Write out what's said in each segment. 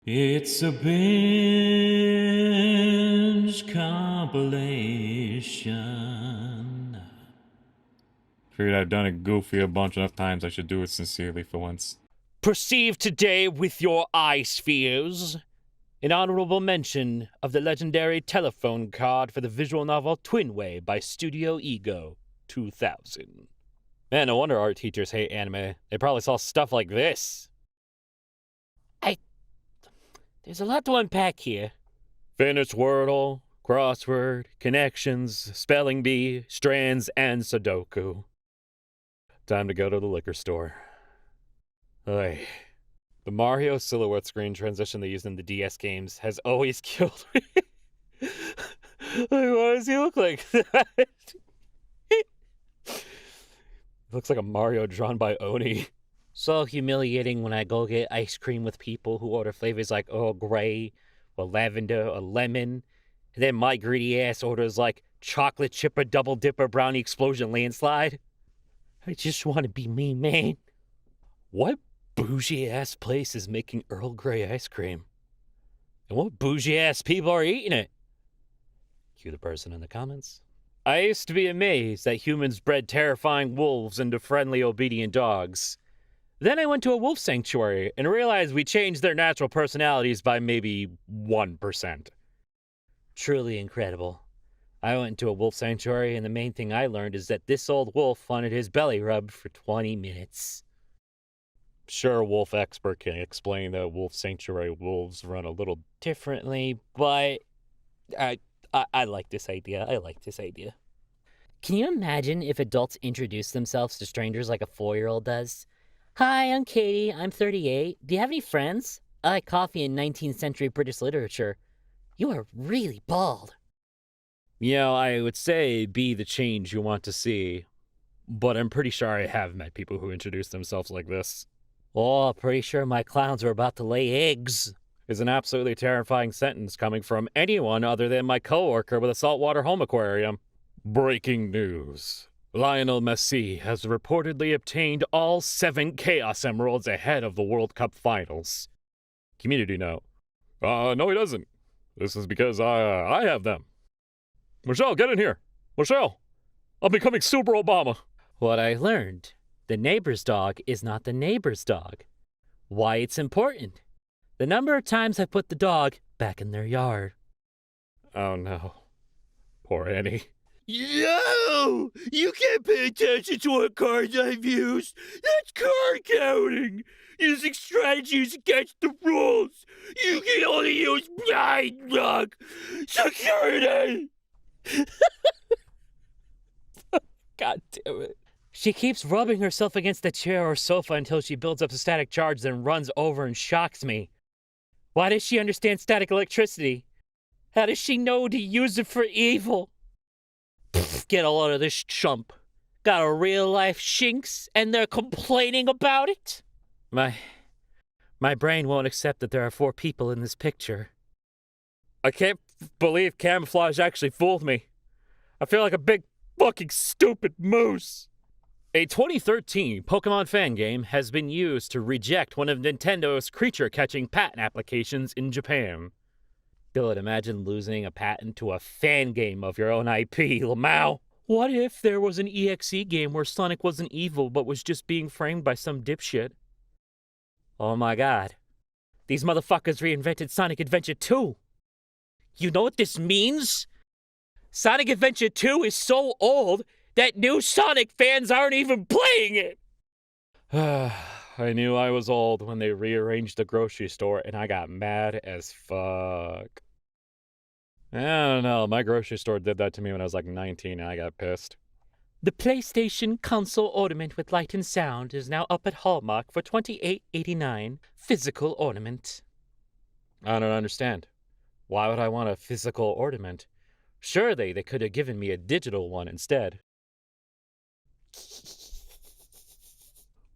It's a binge compilation. Figured I've done it goofy a bunch enough times, I should do it sincerely for once. Perceive today with your eye spheres an honorable mention of the legendary telephone card for the visual novel Twinway by Studio Ego 2000. Man, no wonder art teachers hate anime. They probably saw stuff like this. There's a lot to unpack here. Finish Wordle, crossword, connections, spelling bee, strands, and Sudoku. Time to go to the liquor store. Oy. The Mario silhouette screen transition they used in the DS games has always killed me. Why does he look like that? Looks like a Mario drawn by Oni. So humiliating when I go get ice cream with people who order flavors like Earl Grey or lavender or lemon. And then my greedy ass orders like chocolate chipper double dipper brownie explosion landslide. I just want to be me, man. What bougie ass place is making Earl Grey ice cream? And what bougie ass people are eating it? Cue the person in the comments. I used to be amazed that humans bred terrifying wolves into friendly, obedient dogs. Then I went to a wolf sanctuary and realized we changed their natural personalities by maybe 1%. Truly incredible. I went to a wolf sanctuary and the main thing I learned is that this old wolf wanted his belly rubbed for 20 minutes. Sure, wolf expert can explain that wolf sanctuary wolves run a little differently, but I like this idea. Can you imagine if adults introduced themselves to strangers like a 4-year-old does? Hi, I'm Katie. I'm 38. Do you have any friends? I like coffee and 19th century British literature. You are really bald. I would say be the change you want to see, but I'm pretty sure I have met people who introduce themselves like this. Oh, pretty sure my clowns are about to lay eggs. Is an absolutely terrifying sentence coming from anyone other than my coworker with a saltwater home aquarium. Breaking news. Lionel Messi has reportedly obtained all 7 Chaos Emeralds ahead of the World Cup finals. Community note. No he doesn't. This is because I have them. Michelle, get in here. Michelle, I'm becoming Super Obama. What I learned, the neighbor's dog is not the neighbor's dog. Why it's important. The number of times I put the dog back in their yard. Oh no. Poor Annie. Yo! You can't pay attention to what cards I've used. That's card counting. Using strategies against the rules. You can only use blind luck. Security! God damn it. She keeps rubbing herself against the chair or sofa until she builds up a static charge, then runs over and shocks me. Why does she understand static electricity? How does she know to use it for evil? Get a load of this chump. Got a real-life shinx, and they're complaining about it? My brain won't accept that there are 4 people in this picture. I can't believe camouflage actually fooled me. I feel like a big fucking stupid moose. A 2013 Pokemon fan game has been used to reject one of Nintendo's creature-catching patent applications in Japan. Could imagine losing a patent to a fan game of your own IP, Lamau. What if there was an EXE game where Sonic wasn't evil but was just being framed by some dipshit? Oh my god. These motherfuckers reinvented Sonic Adventure 2. You know what this means? Sonic Adventure 2 is so old that new Sonic fans aren't even playing it! I knew I was old when they rearranged the grocery store and I got mad as fuck. I don't know, my grocery store did that to me when I was like 19 and I got pissed. The PlayStation console ornament with light and sound is now up at Hallmark for $28.89. Physical ornament. I don't understand. Why would I want a physical ornament? Surely they could have given me a digital one instead.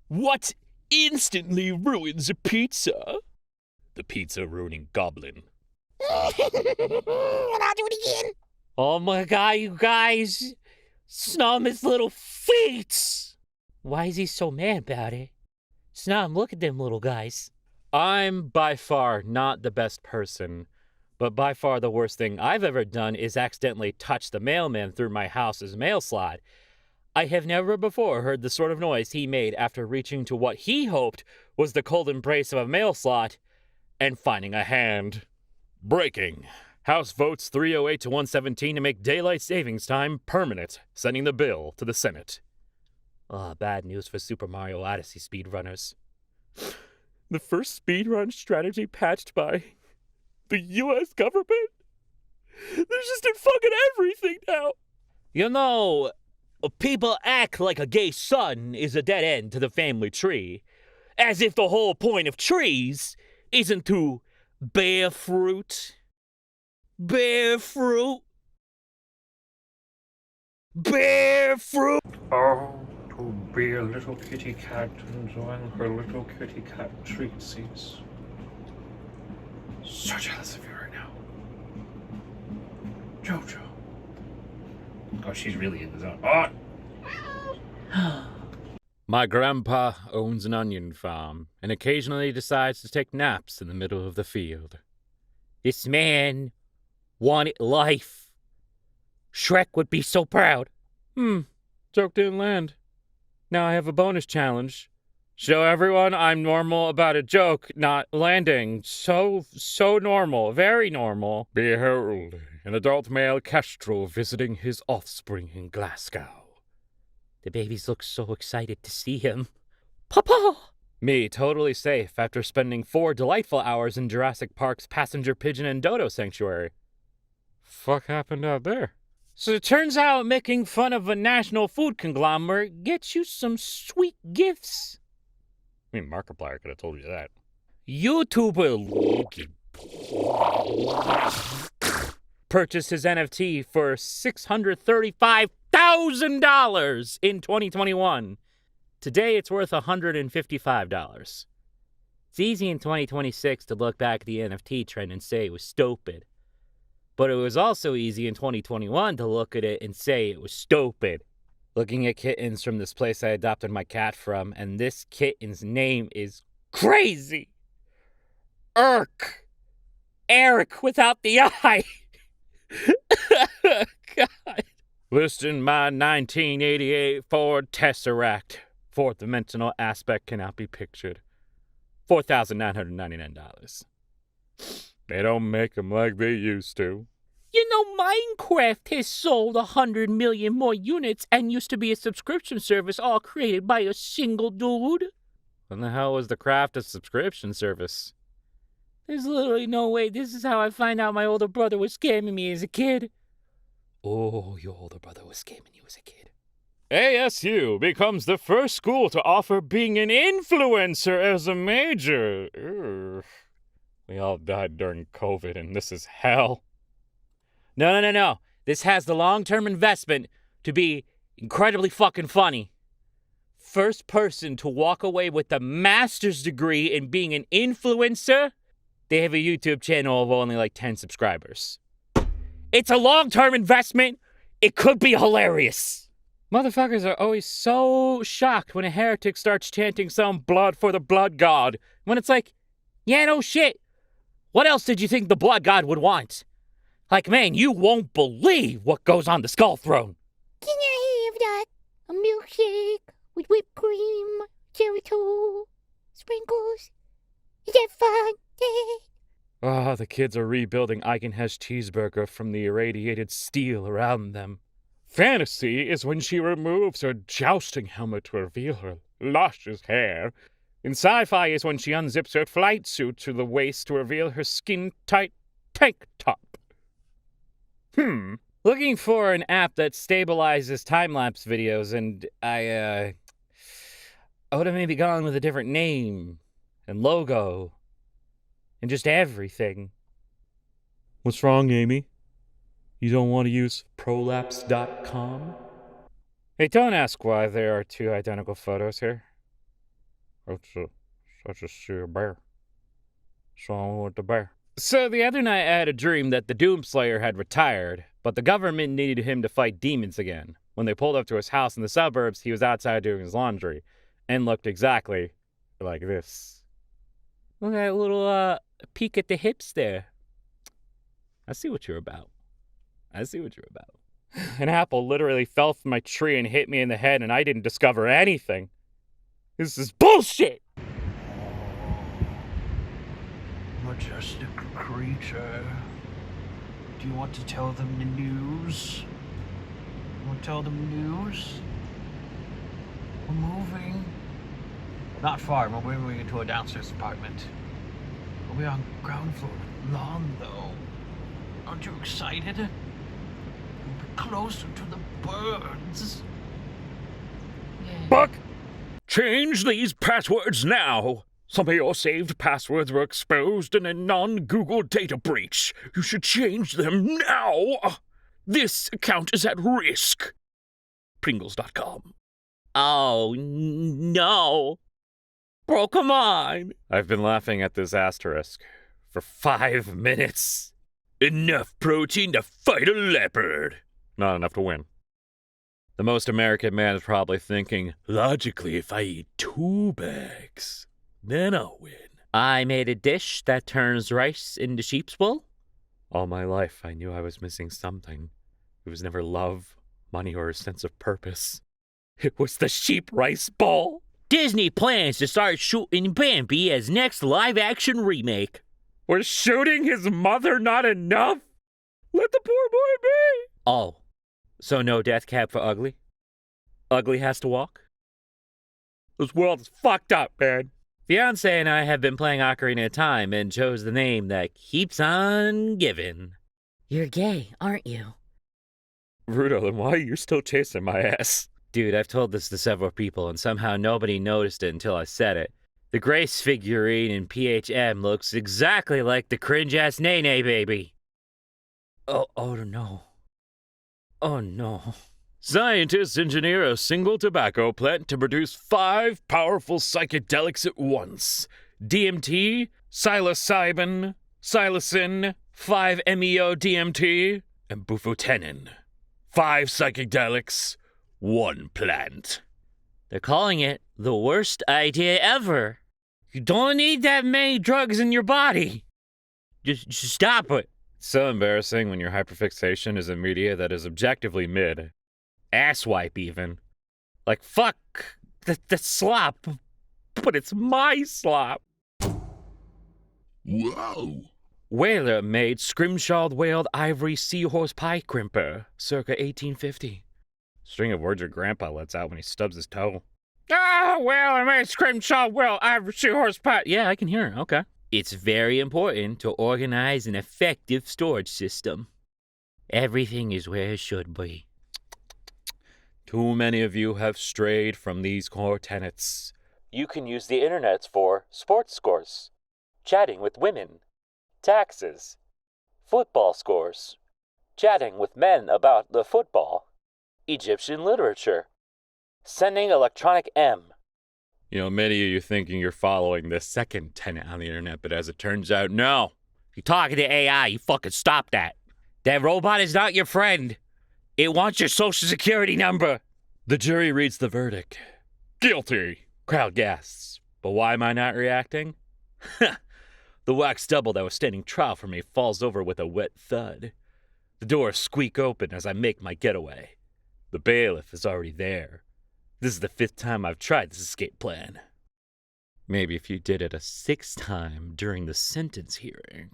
What instantly ruins a pizza? The pizza ruining goblin. I'll do it again. Oh my god, you guys! Snom his little feet! Why is he so mad about it? Snom, look at them little guys. I'm by far not the best person, but by far the worst thing I've ever done is accidentally touch the mailman through my house's mail slot. I have never before heard the sort of noise he made after reaching to what he hoped was the cold embrace of a mail slot and finding a hand. Breaking. House votes 308 to 117 to make daylight savings time permanent, sending the bill to the Senate. Bad news for Super Mario Odyssey speedrunners. The first speedrun strategy patched by the U.S. government? They're just in fucking everything now. You know, people act like a gay son is a dead end to the family tree, as if the whole point of trees isn't to bear fruit. Bear fruit. Bear fruit. Oh, to be a little kitty cat enjoying her little kitty cat treatsies. So jealous of you right now. Jojo. Oh, she's really in the zone. Oh! My grandpa owns an onion farm and occasionally decides to take naps in the middle of the field. This man wanted life. Shrek would be so proud. Joke didn't land. Now I have a bonus challenge. Show everyone I'm normal about a joke not landing. So normal. Very normal. Behold, an adult male kestrel visiting his offspring in Glasgow. The babies look so excited to see him. Papa! Me, totally safe after spending 4 delightful hours in Jurassic Park's passenger pigeon and dodo sanctuary. Fuck happened out there? So it turns out making fun of a national food conglomerate gets you some sweet gifts. I mean, Markiplier could have told you that. YouTuber purchased his NFT for $635,000 in 2021. Today, it's worth $155. It's easy in 2026 to look back at the NFT trend and say it was stupid. But it was also easy in 2021 to look at it and say it was stupid. Looking at kittens from this place I adopted my cat from, and this kitten's name is crazy. Eric without the I. God. Listing my 1988 Ford Tesseract. Fourth dimensional aspect cannot be pictured. $4,999. They don't make them like they used to. You know, Minecraft has sold 100 million more units and used to be a subscription service all created by a single dude. When the hell was the craft a subscription service? There's literally no way. This is how I find out my older brother was scamming me as a kid. Oh, your older brother was scamming you as a kid. ASU becomes the first school to offer being an influencer as a major. Ugh. We all died during COVID, and this is hell. No. This has the long-term investment to be incredibly fucking funny. First person to walk away with a master's degree in being an influencer, they have a YouTube channel of only like 10 subscribers. It's a long-term investment. It could be hilarious. Motherfuckers are always so shocked when a heretic starts chanting some blood for the blood god. When it's like, yeah, no shit. What else did you think the blood god would want? Like, man, you won't believe what goes on the skull throne. Can I have that? A milkshake with whipped cream, cherry toast, sprinkles. Is that fun? The kids are rebuilding Eichenhesh cheeseburger from the irradiated steel around them. Fantasy is when she removes her jousting helmet to reveal her luscious hair. And sci-fi is when she unzips her flight suit to the waist to reveal her skin-tight tank top. Looking for an app that stabilizes time-lapse videos, and I would have maybe gone with a different name and logo and just everything. What's wrong, Amy? You don't want to use prolapse.com? Hey, don't ask why there are 2 identical photos here. Such a sheer bear. So I went with the bear. So the other night I had a dream that the Doomslayer had retired, but the government needed him to fight demons again. When they pulled up to his house in the suburbs, he was outside doing his laundry, and looked exactly like this. Look at that little peek at the hips there. I see what you're about. An apple literally fell from my tree and hit me in the head, and I didn't discover anything. This is bullshit! Majestic creature. Do you want to tell them the news? You want to tell them the news? We're moving. Not far, we're moving into a downstairs apartment. We'll be on ground floor lawn, though. Aren't you excited? We'll be closer to the birds. Buck! Change these passwords now! Some of your saved passwords were exposed in a non-Google data breach. You should change them now! This account is at risk. Pringles.com. Oh, no. Bro, come on. I've been laughing at this asterisk for 5 minutes. Enough protein to fight a leopard. Not enough to win. The most American man is probably thinking, Logically, if I eat 2 bags, then I'll win. I made a dish that turns rice into sheep's wool. all my life I knew I was missing something. It was never love, money, or a sense of purpose. It was the sheep rice ball. Disney plans to start shooting Bambi as next live-action remake. Was shooting his mother not enough? Let the poor boy be. Oh, so no death cab for Ugly? Ugly has to walk? This world is fucked up, man. Fiance and I have been playing Ocarina of Time and chose the name that keeps on giving. You're gay, aren't you? Rudo, then why are you still chasing my ass? Dude, I've told this to several people and somehow nobody noticed it until I said it. The Grace figurine in PHM looks exactly like the cringe-ass Nene baby. Oh no. Oh no. Scientists engineer a single tobacco plant to produce 5 powerful psychedelics at once. DMT, psilocybin, psilocin, 5-MeO-DMT, and bufotenin. 5 psychedelics, 1 plant. They're calling it the worst idea ever. You don't need that many drugs in your body. Just stop it. It's so embarrassing when your hyperfixation is a media that is objectively mid. Asswipe, even. Like, fuck the slop, but it's my slop. Whoa. Whaler made scrimshawed whaled ivory seahorse pie crimper, circa 1850. String of words your grandpa lets out when he stubs his toe. Ah, well, I made scrimshawed whaled ivory seahorse pie. Yeah, I can hear it. Okay. It's very important to organize an effective storage system. Everything is where it should be. Too many of you have strayed from these core tenets. You can use the internet for sports scores, chatting with women, taxes, football scores, chatting with men about the football, Egyptian literature, sending electronic M. You know, many of you thinking you're following the second tenet on the internet, but as it turns out, no. You're talking to AI, you fucking stop that. That robot is not your friend. It wants your social security number. The jury reads the verdict. Guilty. Crowd gasps. But why am I not reacting? The wax double that was standing trial for me falls over with a wet thud. The doors squeak open as I make my getaway. The bailiff is already there. This is the 5th time I've tried this escape plan. Maybe if you did it a 6th time during the sentence hearing.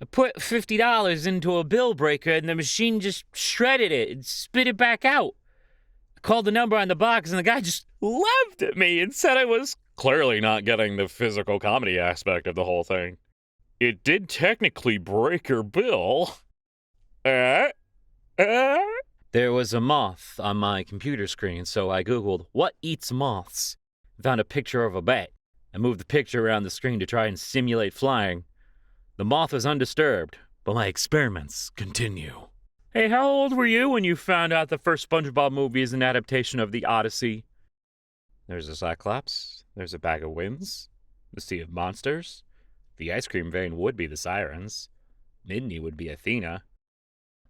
I put $50 into a bill breaker and the machine just shredded it and spit it back out. I called the number on the box and the guy just laughed at me and said I was Clearly not getting the physical comedy aspect of the whole thing. It did technically break your bill. There was a moth on my computer screen, so I Googled, what eats moths? I found a picture of a bat. I moved the picture around the screen to try and simulate flying. The moth was undisturbed, but my experiments continue. Hey, how old were you when you found out the first SpongeBob movie is an adaptation of the Odyssey? There's a Cyclops. There's a bag of winds. The Sea of Monsters. The ice cream vein would be the Sirens. Midney would be Athena.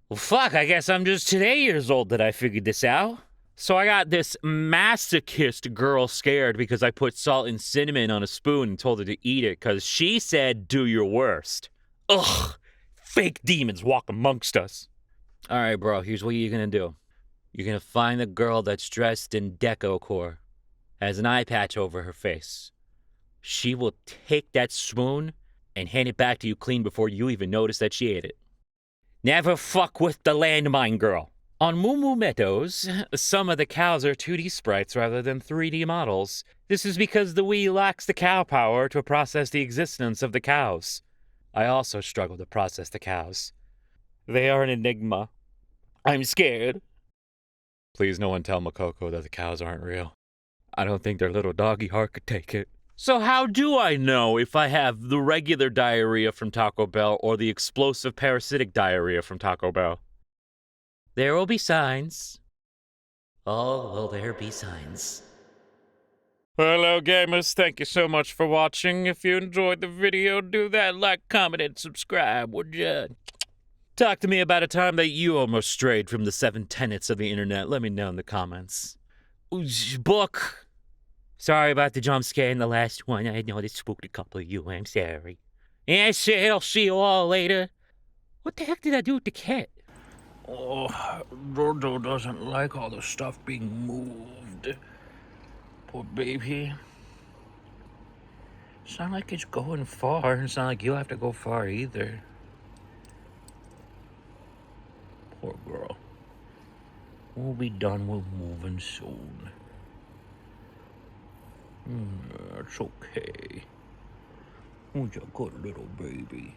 Well, fuck, I guess I'm just today years old that I figured this out. So I got this masochist girl scared because I put salt and cinnamon on a spoon and told her to eat it because she said, do your worst. Ugh, fake demons walk amongst us. All right, bro, here's what you're going to do. You're going to find the girl that's dressed in decocore, has an eye patch over her face. She will take that spoon and hand it back to you clean before you even notice that she ate it. Never fuck with the landmine girl. On Moo Moo Meadows, some of the cows are 2D sprites rather than 3D models. This is because the Wii lacks the cow power to process the existence of the cows. I also struggle to process the cows. They are an enigma. I'm scared. Please no one tell Makoko that the cows aren't real. I don't think their little doggy heart could take it. So how do I know if I have the regular diarrhea from Taco Bell or the explosive parasitic diarrhea from Taco Bell? There will be signs. Oh, will there be signs? Hello, gamers. Thank you so much for watching. If you enjoyed the video, do that, like, comment, and subscribe, would ya? Talk to me about a time that you almost strayed from the 7 tenets of the internet. Let me know in the comments. Book. Sorry about the jump scare in the last one. I know it spooked a couple of you. I'm sorry. And I'll see you all later. What the heck did I do with the cat? Oh, Dodo doesn't like all the stuff being moved. Poor baby. It's not like it's going far. It's not like you'll have to go far either. Poor girl. We'll be done with moving soon. It's okay. Who's a good little baby?